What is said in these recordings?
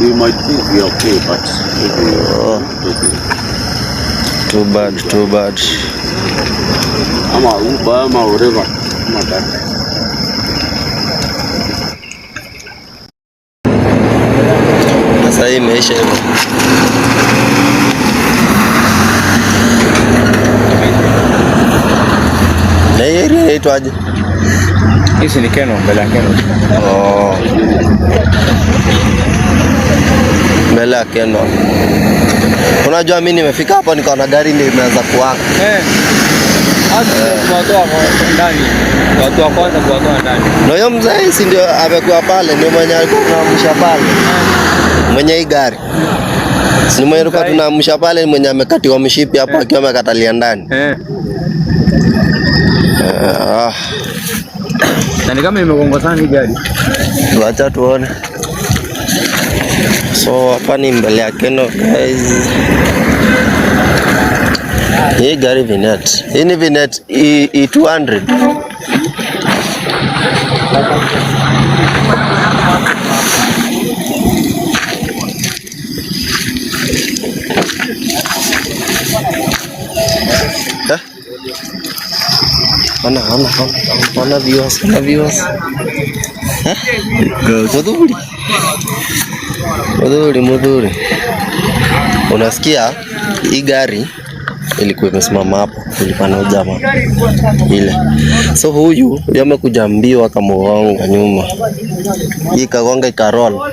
You might think we're okay, but too bad. Ama Uber ama whatever. Sasa hii imeisha hivyo. Na hii area inaitwaje? Hizi ni Keno, mbele ya Keno. Oh. Mbele ya Keno. Unajua mimi nimefika hapa nikaona gari ndio imeanza kuwaka. Watu wako ndani. Watu wa kwanza kuwatoa ndani. Na huyo mzee si ndio amekuwa pale, ndio mwenye alikuwa tunaamsha pale. Mwenye hii gari. Si mwenye alikuwa tunaamsha pale, mwenye amekatiwa mshipi hapo akiwa amekatalia ndani. Na ni kama imegonga sana hii gari. Wacha tuone. So hapa ni mbele ya Keno guys. Hii gari Vinet. Hii ni Vinet E200. Mana viewers. Mudhuri. Unasikia hii gari ilikuwa imesimama hapo, ilikuwa na jamaa ile. So huyu amekuja mbio akamugonga nyuma. Hii kagonga ikarol.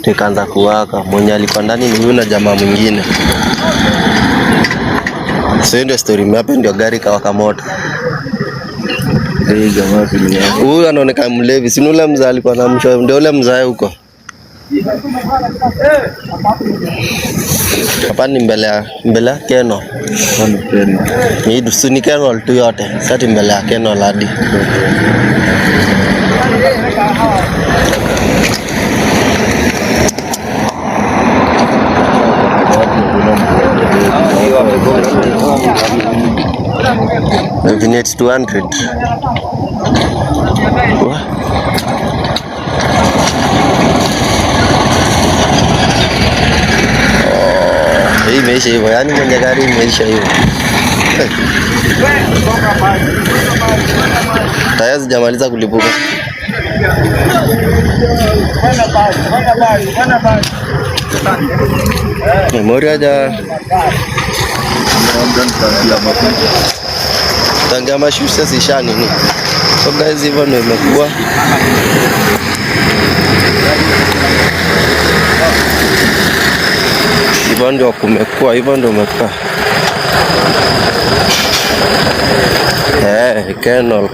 Ikaanza kuwaka. Mwenye alikuwa ndani ni huyu na jamaa mwingine. So ndio story mapa, ndio gari kawaka moto. Huyu anaonekana mlevi. Si ule mzee alikuwa anamsha, ndio ule mzee huko. Hapa ni mbele ya Keno. Ni dusuni Keno tu yote. Sasa mbele ya Keno ladi. Vinet 200. Hii imeisha hivyo, yani mwenye gari imeisha hivyo. Taya zijamaliza kulipuka. Memori aja. Tangia mashusha sisha nini. So guys, hivyo ndio imekuwa. Hivyo ndio kumekuwa, hivyo ndio umekuwa. Keno.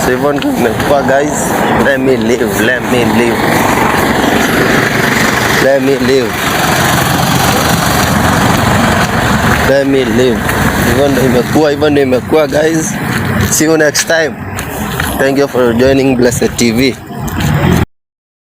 So hivyo ndio umekuwa guys. Let me live. Hivyo ndio imekuwa guys. See you next time. Thank you for joining Blessed TV.